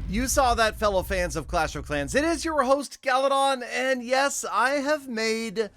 You saw that, fellow fans of Clash of Clans. It is your host, Galadon, and yes, I have made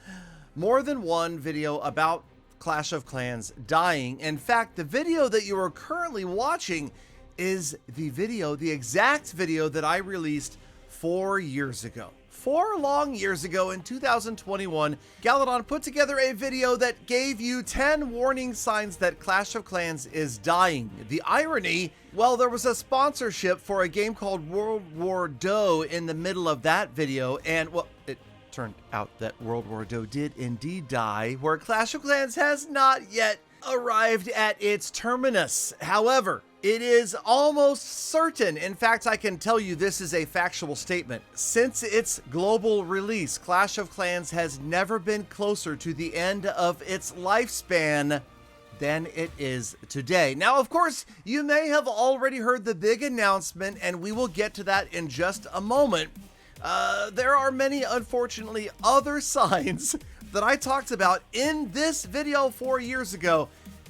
more than one video about Clash of Clans dying. In fact, the video that you are currently watching is the exact video that I released 4 years ago. 4 long years ago in 2021, Galadon put together a video that gave you 10 warning signs that Clash of Clans is dying. The irony, well, there was a sponsorship for a game called World War Doe in the middle of that video, and well, it turned out that World War Doe did indeed die, where Clash of Clans has not yet arrived at its terminus. However, it is almost certain, in fact, I can tell you this is a factual statement. Since its global release, Clash of Clans has never been closer to the end of its lifespan than it is today. Now, of course, you may have already heard the big announcement, and we will get to that in just a moment. There are many, unfortunately, other signs that I talked about in this video 4 years ago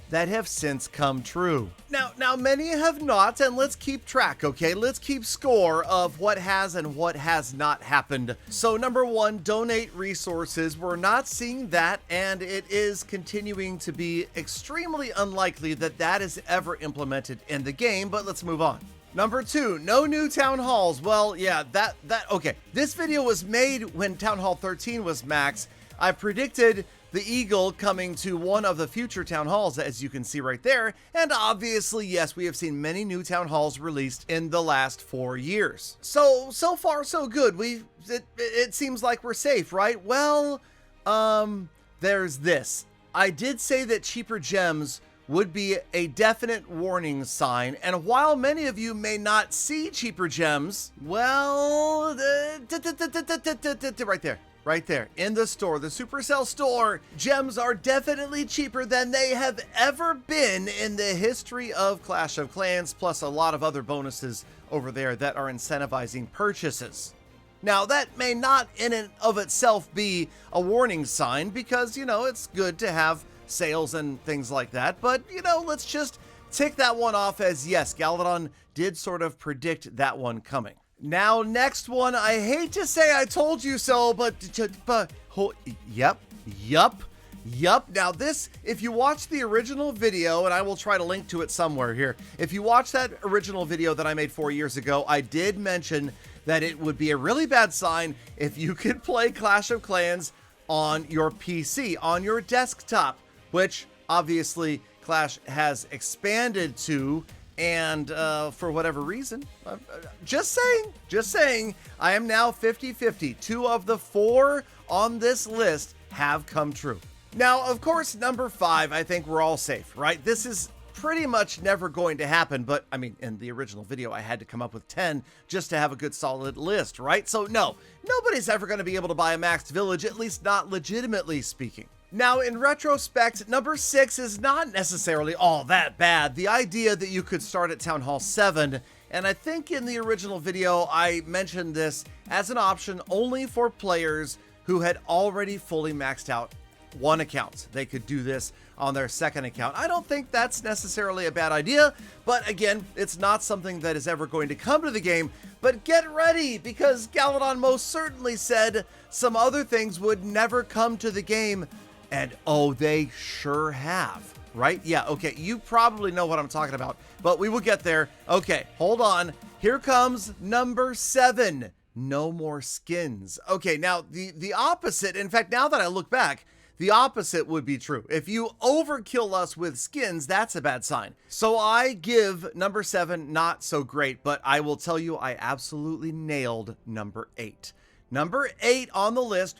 that have since come true. Now many have not, and let's keep track, okay? Let's keep score of what has and what has not happened. So number one, donate resources. We're not seeing that, and it is continuing to be extremely unlikely that that is ever implemented in the game, but let's move on. Number two, no new town halls. Well, yeah, okay. This video was made when Town Hall 13 was max. I predicted the Eagle coming to one of the future town halls, as you can see right there. And obviously, yes, we have seen many new town halls released in the last 4 years. So far, so good. It seems like we're safe, right? Well, there's this. I did say that cheaper gems would be a definite warning sign. And while many of you may not see cheaper gems, well, right there, in the store, the Supercell store, gems are definitely cheaper than they have ever been in the history of Clash of Clans, plus a lot of other bonuses over there that are incentivizing purchases. Now, that may not in and of itself be a warning sign because, you know, it's good to have sales and things like that, but, you know, let's just tick that one off as yes, Galadon did sort of predict that one coming. Now, next one, I hate to say I told you so, but yep. Now this, if you watch the original video, and I will try to link to it somewhere here. If you watch that original video that I made 4 years ago, I did mention that it would be a really bad sign if you could play Clash of Clans on your PC, on your desktop, which obviously Clash has expanded to. And for whatever reason, just saying, I am now 50-50. 2 of the 4 on this list have come true. Now, of course, number 5, I think we're all safe, right? This is pretty much never going to happen, but I mean, in the original video, I had to come up with 10 just to have a good solid list, right? So no, nobody's ever going to be able to buy a maxed village, at least not legitimately speaking. Now, in retrospect, number 6 is not necessarily all that bad. The idea that you could start at Town Hall 7, and I think in the original video, I mentioned this as an option only for players who had already fully maxed out one account. They could do this on their second account. I don't think that's necessarily a bad idea, but again, it's not something that is ever going to come to the game. But get ready, because Galadon most certainly said some other things would never come to the game. And oh, they sure have, right? Yeah, okay, you probably know what I'm talking about, but we will get there. Okay, hold on. Here comes number 7, no more skins. Okay, now the opposite, in fact, now that I look back, the opposite would be true. If you overkill us with skins, that's a bad sign. So I give number 7 not so great, but I will tell you I absolutely nailed number 8. Number 8 on the list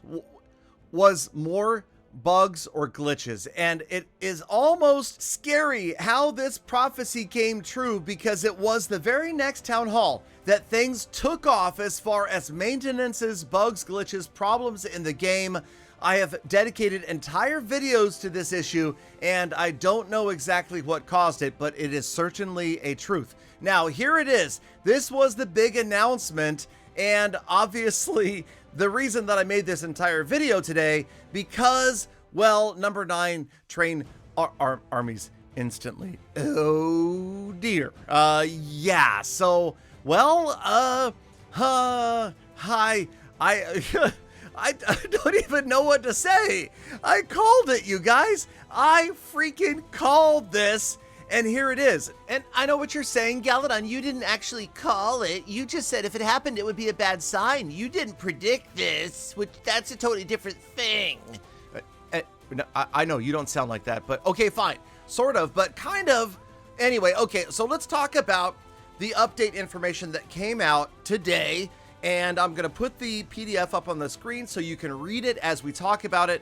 was more bugs or glitches, and it is almost scary how this prophecy came true, because it was the very next town hall that things took off as far as maintenances, bugs, glitches, problems in the game. I have dedicated entire videos to this issue, and I don't know exactly what caused it, but it is certainly a truth. Now, here it is. This was the big announcement, and obviously the reason that I made this entire video today, because, well, number 9, train armies instantly. Oh dear. Yeah, so Well, hi. I I don't even know what to say. I called it, you guys. I freaking called this. And here it is. And I know what you're saying, Galadon. You didn't actually call it. You just said if it happened, it would be a bad sign. You didn't predict this, which that's a totally different thing. No, I know you don't sound like that, but okay, fine. Sort of, but kind of. Anyway, okay, so let's talk about the update information that came out today. And I'm going to put the PDF up on the screen so you can read it as we talk about it.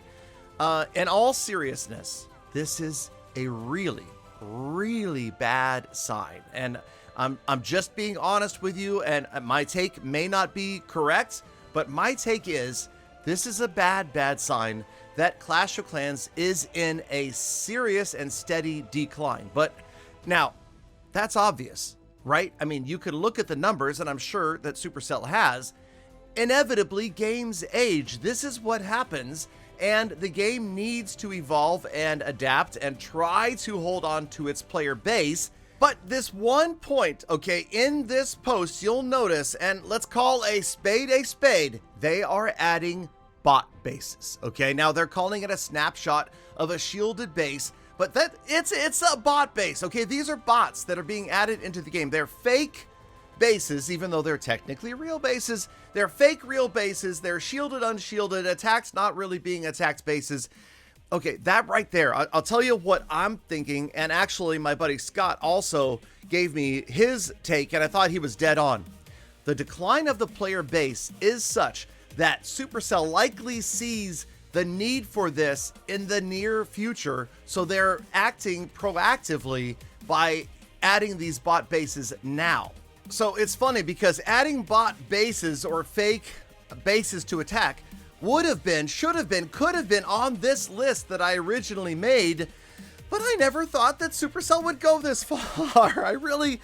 In all seriousness, this is a really bad sign. And I'm just being honest with you, and my take may not be correct, but my take is this is a bad sign that Clash of Clans is in a serious and steady decline. But now, that's obvious, right? I mean, you could look at the numbers, and I'm sure that Supercell has. Inevitably, games age. This is what happens, and the game needs to evolve and adapt and try to hold on to its player base. But this one point, okay, in this post, you'll notice, and let's call a spade, they are adding bot bases, okay? Now, they're calling it a snapshot of a shielded base, but that it's a bot base, okay? These are bots that are being added into the game. They're fake bases, even though they're technically real bases. They're fake real bases. They're shielded, unshielded, attacks not really being attacked bases. Okay, that right there, I'll tell you what I'm thinking, and actually my buddy Scott also gave me his take, and I thought he was dead on. The decline of the player base is such that Supercell likely sees the need for this in the near future, so they're acting proactively by adding these bot bases now. So it's funny because adding bot bases or fake bases to attack would have been, should have been, could have been on this list that I originally made, but I never thought that Supercell would go this far. I really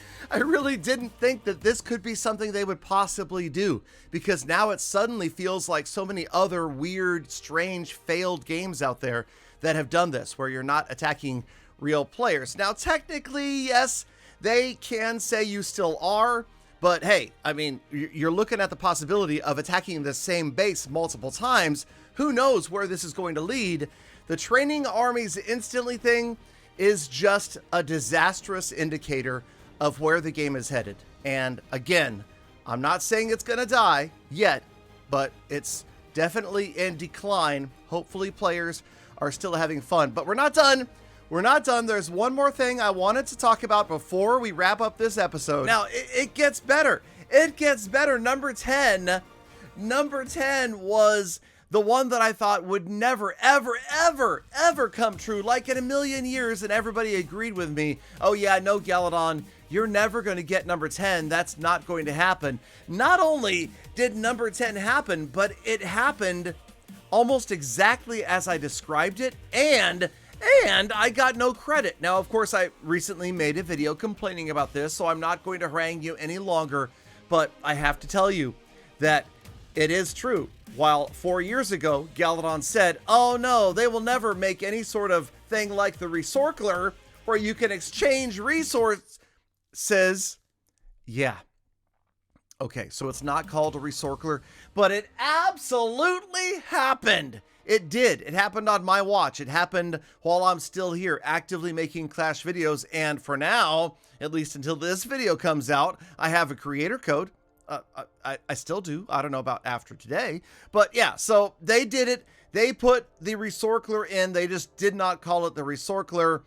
didn't think that this could be something they would possibly do, because now it suddenly feels like so many other weird, strange, failed games out there that have done this, where you're not attacking real players. Now, technically, yes, they can say you still are, but hey, I mean, you're looking at the possibility of attacking the same base multiple times. Who knows where this is going to lead? The training armies instantly thing is just a disastrous indicator of where the game is headed. And again, I'm not saying it's going to die yet, but it's definitely in decline. Hopefully players are still having fun, but we're not done. We're not done. There's one more thing I wanted to talk about before we wrap up this episode. Now, it gets better. It gets better. Number 10 was the one that I thought would never, ever come true, like in a million years, and everybody agreed with me. Oh yeah, no, Galadon, you're never going to get number 10. That's not going to happen. Not only did number 10 happen, but it happened almost exactly as I described it, and I got no credit. Now, of course, I recently made a video complaining about this, so I'm not going to harangue you any longer, but I have to tell you that it is true. While 4 years ago, Galadon said, oh no, they will never make any sort of thing like the Resorcler where you can exchange resources. Yeah. Okay, so it's not called a Resorcler, but it absolutely happened. It did. It happened on my watch. It happened while I'm still here actively making Clash videos. And for now, at least until this video comes out, I have a creator code. I still do. I don't know about after today, but yeah, so they did it. They put the Resorcler in. They just did not call it the Resorcler.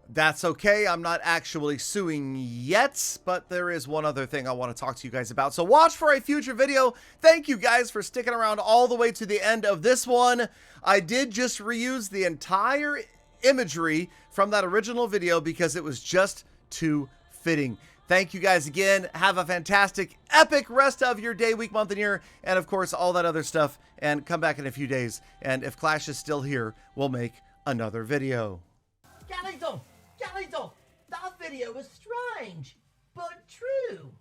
That's okay. I'm not actually suing yet, but there is one other thing I want to talk to you guys about. So watch for a future video. Thank you guys for sticking around all the way to the end of this one. I did just reuse the entire imagery from that original video because it was just too fitting. Thank you guys again. Have a fantastic, epic rest of your day, week, month, and year. And of course, all that other stuff. And come back in a few days. And if Clash is still here, we'll make another video. Galadon, that video was strange, but true.